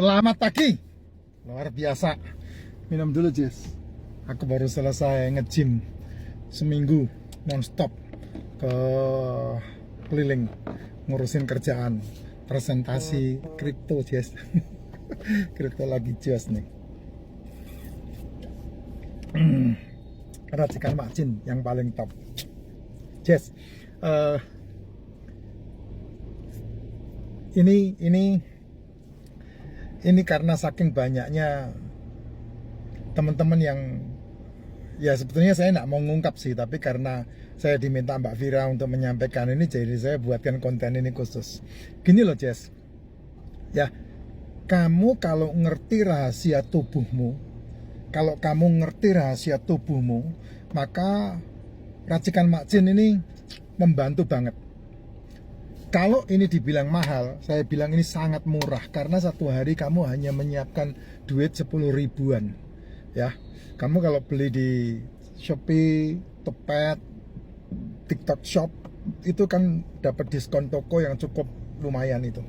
Selamat pagi. Luar biasa. Minum dulu, Jess. Aku baru selesai nge-gym seminggu nonstop ke keliling ngurusin kerjaan presentasi kripto, Jess. Kripto lagi jos nih. Racikan margin yang paling top, Jess. Ini karena saking banyaknya teman-teman yang ya sebetulnya saya nggak mau ngungkap sih, tapi karena saya diminta Mbak Vira untuk menyampaikan ini, jadi saya buatkan konten ini khusus. Gini loh, Jess, ya, kamu kalau ngerti rahasia tubuhmu, maka racikan Mak Jin ini membantu banget. Kalau ini dibilang mahal, saya bilang ini sangat murah, karena satu hari kamu hanya menyiapkan duit 10 ribuan. Ya, kamu kalau beli di Shopee, Topet, TikTok Shop, itu kan dapat diskon toko yang cukup lumayan itu.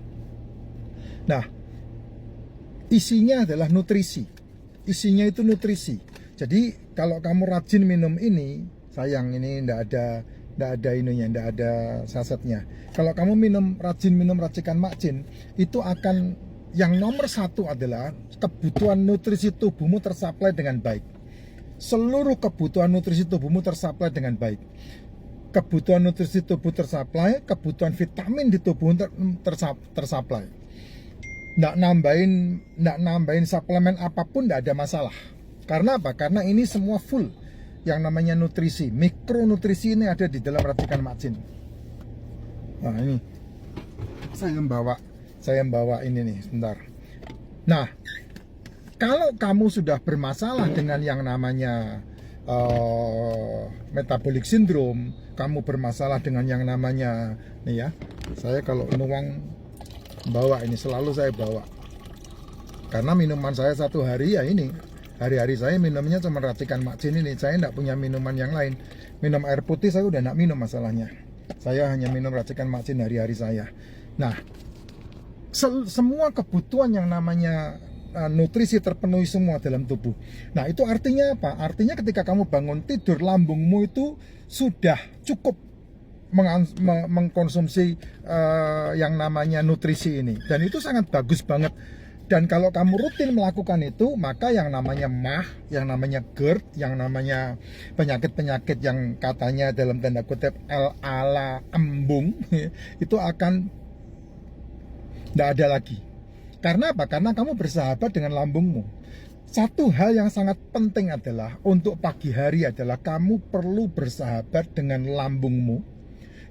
Nah, isinya adalah nutrisi. Isinya itu nutrisi. Jadi kalau kamu rajin minum ini, sayang ini ndak ada ininya, ndak ada sasetnya. Kalau kamu rajin minum racikan Mak Jin, itu akan, yang nomor satu adalah kebutuhan nutrisi tubuhmu tersuplai dengan baik. Seluruh kebutuhan nutrisi tubuhmu tersuplai dengan baik. Kebutuhan nutrisi tubuh tersuplai, kebutuhan vitamin di tubuh tersuplai. Nggak nambahin suplemen apapun nggak ada masalah. Karena apa? Karena ini semua full yang namanya nutrisi, mikronutrisi ini ada di dalam racikan Mak Jin. Nah, ini saya membawa ini nih, sebentar. Nah, kalau kamu sudah bermasalah dengan yang namanya metabolic syndrome, kamu bermasalah dengan yang namanya nih ya, saya kalau nuang bawa ini, selalu saya bawa, karena minuman saya satu hari ya ini, hari-hari saya minumnya cuma racikan Mak Jin ini. Saya tidak punya minuman yang lain. Minum air putih saya udah tidak minum masalahnya. Saya hanya minum racikan Mak Jin hari-hari saya. Nah, semua kebutuhan yang namanya nutrisi terpenuhi semua dalam tubuh. Nah, itu artinya apa? Artinya ketika kamu bangun tidur, lambungmu itu sudah cukup mengkonsumsi yang namanya nutrisi ini. Dan itu sangat bagus banget. Dan kalau kamu rutin melakukan itu, maka yang namanya MAH, yang namanya GERD, yang namanya penyakit-penyakit yang katanya dalam tanda kutip ala embung, itu akan tidak ada lagi. Karena apa? Karena kamu bersahabat dengan lambungmu. Satu hal yang sangat penting adalah untuk pagi hari adalah kamu perlu bersahabat dengan lambungmu.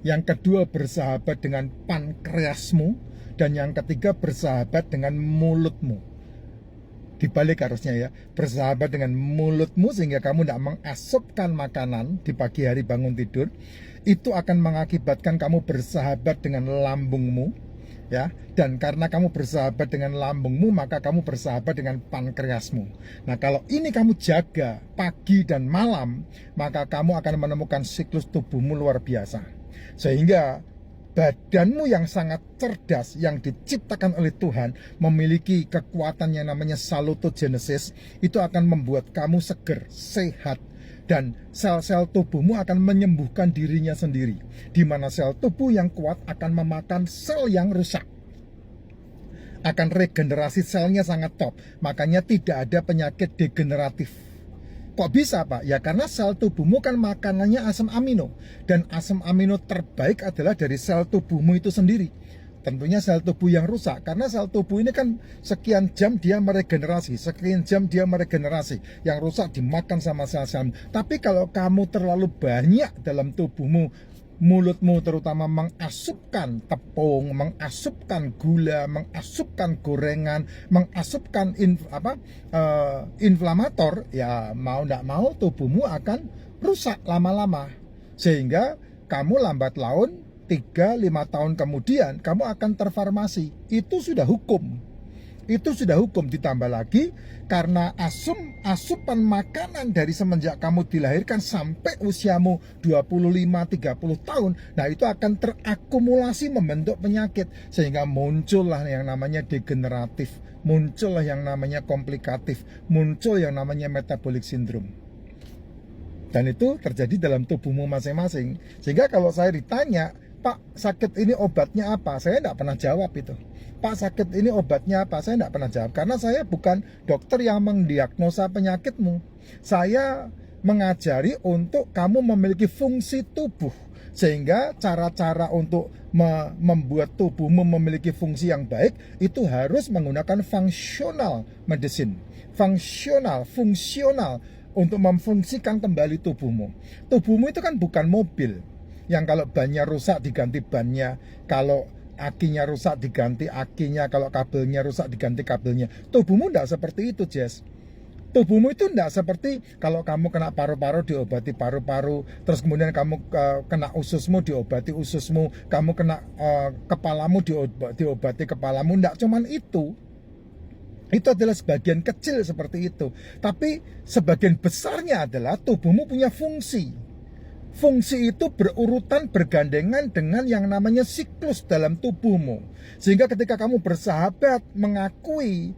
Yang kedua, bersahabat dengan pankreasmu. Dan yang ketiga, bersahabat dengan mulutmu. Dibalik harusnya ya, bersahabat dengan mulutmu sehingga kamu tidak mengasupkan makanan di pagi hari bangun tidur. Itu akan mengakibatkan kamu bersahabat dengan lambungmu, ya. Dan karena kamu bersahabat dengan lambungmu, maka kamu bersahabat dengan pankreasmu. Nah, kalau ini kamu jaga pagi dan malam, maka kamu akan menemukan siklus tubuhmu luar biasa. Sehingga badanmu yang sangat cerdas, yang diciptakan oleh Tuhan, memiliki kekuatan yang namanya salutogenesis, itu akan membuat kamu seger, sehat, dan sel-sel tubuhmu akan menyembuhkan dirinya sendiri. Di mana sel tubuh yang kuat akan memakan sel yang rusak, akan regenerasi selnya sangat top. Makanya tidak ada penyakit degeneratif. Kok bisa, Pak? Ya karena sel tubuhmu kan makanannya asam amino. Dan asam amino terbaik adalah dari sel tubuhmu itu sendiri. Tentunya sel tubuh yang rusak, karena sel tubuh ini kan sekian jam dia meregenerasi, yang rusak dimakan sama sel-sel. Tapi kalau kamu terlalu banyak dalam tubuhmu, mulutmu terutama mengasupkan tepung, mengasupkan gula, mengasupkan gorengan, mengasupkan inflamator, ya mau tidak mau tubuhmu akan rusak lama-lama. Sehingga kamu lambat laun 3-5 tahun kemudian kamu akan terfarmasi. Itu sudah hukum. Itu sudah hukum. Ditambah lagi karena asupan makanan dari semenjak kamu dilahirkan sampai usiamu 25-30 tahun, nah itu akan terakumulasi membentuk penyakit, sehingga muncullah yang namanya degeneratif, muncullah yang namanya komplikatif, muncul yang namanya metabolic syndrome. Dan itu terjadi dalam tubuhmu masing-masing. Sehingga kalau saya ditanya, Pak, sakit ini obatnya apa? Saya tidak pernah jawab itu. Pak, sakit ini obatnya apa? Saya tidak pernah jawab. Karena saya bukan dokter yang mendiagnosa penyakitmu. Saya mengajari untuk kamu memiliki fungsi tubuh. Sehingga cara-cara untuk membuat tubuhmu memiliki fungsi yang baik, itu harus menggunakan functional medicine. Fungsional untuk memfungsikan kembali tubuhmu. Tubuhmu itu kan bukan mobil yang kalau bannya rusak diganti bannya, kalau akinya rusak diganti akinya, kalau kabelnya rusak diganti kabelnya. Tubuhmu tidak seperti itu, Jess. Tubuhmu itu tidak seperti kalau kamu kena paru-paru diobati paru-paru, terus kemudian kamu kena ususmu diobati ususmu, kamu kena kepalamu diobati kepalamu. Tidak cuman itu. Itu adalah sebagian kecil seperti itu. Tapi sebagian besarnya adalah tubuhmu punya fungsi. Fungsi itu berurutan bergandengan dengan yang namanya siklus dalam tubuhmu. Sehingga ketika kamu bersahabat, mengakui,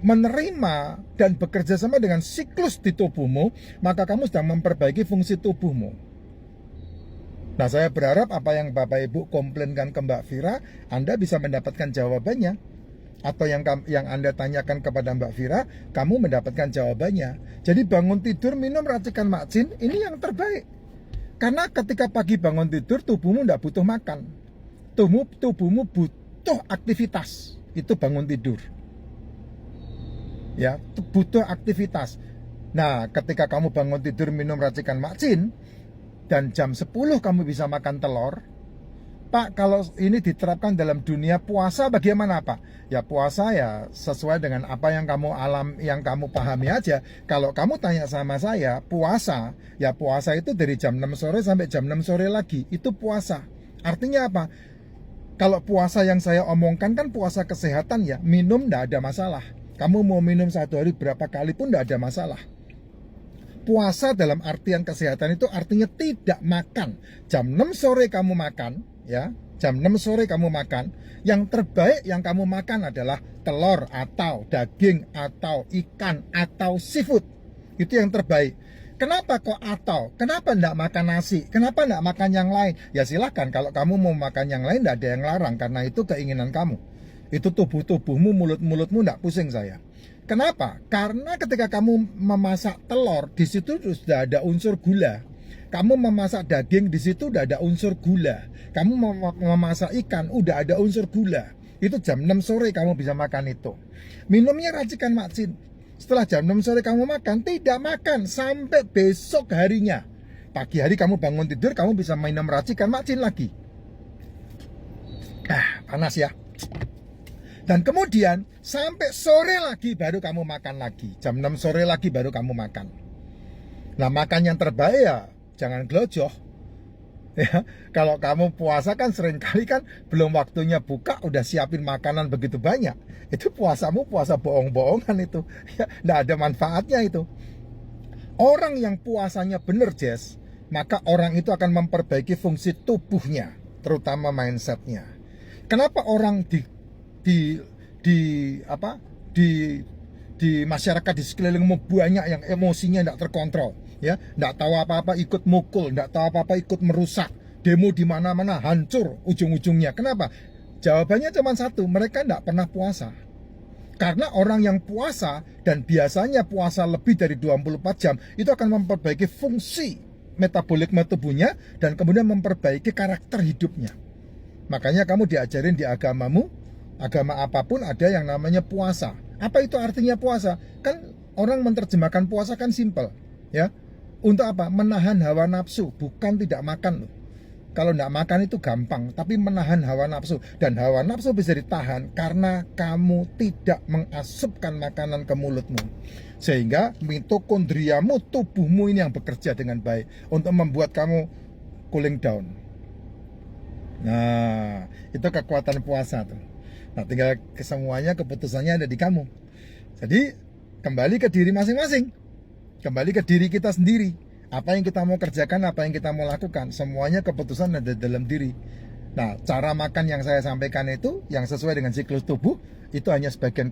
menerima, dan bekerja sama dengan siklus di tubuhmu, maka kamu sedang memperbaiki fungsi tubuhmu. Nah, saya berharap apa yang Bapak Ibu komplainkan ke Mbak Vira, Anda bisa mendapatkan jawabannya. Atau yang Anda tanyakan kepada Mbak Vira, kamu mendapatkan jawabannya. Jadi bangun tidur minum racikan makcin, ini yang terbaik. Karena ketika pagi bangun tidur, tubuhmu tidak butuh makan. Tubuhmu butuh aktivitas. Itu bangun tidur. Ya, butuh aktivitas. Nah, ketika kamu bangun tidur minum racikan makcin, dan jam 10 kamu bisa makan telur, Pak, kalau ini diterapkan dalam dunia puasa bagaimana, Pak? Ya puasa ya sesuai dengan apa yang kamu pahami aja. Kalau kamu tanya sama saya, puasa, ya puasa itu dari jam 6 sore sampai jam 6 sore lagi. Itu puasa. Artinya apa? Kalau puasa yang saya omongkan kan puasa kesehatan ya, minum tidak ada masalah. Kamu mau minum satu hari berapa kali pun tidak ada masalah. Puasa dalam artian kesehatan itu artinya tidak makan. Jam 6 sore kamu makan, ya, jam 6 sore kamu makan, yang terbaik yang kamu makan adalah telur atau daging atau ikan atau seafood. Itu yang terbaik. Kenapa kok atau? Kenapa enggak makan nasi? Kenapa enggak makan yang lain? Ya silahkan, kalau kamu mau makan yang lain enggak ada yang larang, karena itu keinginan kamu. Itu tubuhmu, mulutmu enggak pusing saya. Kenapa? Karena ketika kamu memasak telur, di situ sudah ada unsur gula. Kamu memasak daging, di situ udah ada unsur gula. Kamu memasak ikan, udah ada unsur gula. Itu jam 6 sore kamu bisa makan itu. Minumnya racikan makcin. Setelah jam 6 sore kamu makan, tidak makan sampai besok harinya. Pagi hari kamu bangun tidur, kamu bisa minum racikan makcin lagi. Panas ya. Dan kemudian sampai sore lagi baru kamu makan lagi. Jam 6 sore lagi baru kamu makan. Nah, makan yang terbaik ya jangan gelojoh. Ya, kalau kamu puasa kan seringkali kan belum waktunya buka udah siapin makanan begitu banyak. Itu puasamu puasa bohong-bohongan itu. Ya, enggak ada manfaatnya itu. Orang yang puasanya bener, Jess, maka orang itu akan memperbaiki fungsi tubuhnya, terutama mindsetnya. Kenapa orang di masyarakat di sekelilingmu banyak yang emosinya tidak terkontrol, ya, tidak tahu apa-apa ikut mukul, tidak tahu apa-apa ikut merusak, demo di mana-mana hancur ujung-ujungnya. Kenapa? Jawabannya cuma satu, mereka tidak pernah puasa. Karena orang yang puasa dan biasanya puasa lebih dari 24 jam itu akan memperbaiki fungsi metabolisme tubuhnya dan kemudian memperbaiki karakter hidupnya. Makanya kamu diajarin di agamamu, agama apapun ada yang namanya puasa. Apa itu artinya puasa? Kan orang menerjemahkan puasa kan simpel, ya. Untuk apa? Menahan hawa nafsu, bukan tidak makan loh. Kalau tidak makan itu gampang, tapi menahan hawa nafsu. Dan hawa nafsu bisa ditahan karena kamu tidak mengasupkan makanan ke mulutmu. Sehingga mitokondriamu, tubuhmu ini yang bekerja dengan baik untuk membuat kamu cooling down. Nah, itu kekuatan puasa tuh. Nah, tinggal kesemuanya keputusannya ada di kamu. Jadi kembali ke diri masing-masing, kembali ke diri kita sendiri. Apa yang kita mau kerjakan, apa yang kita mau lakukan, semuanya keputusan ada dalam diri. Nah, cara makan yang saya sampaikan itu, yang sesuai dengan siklus tubuh, itu hanya sebagian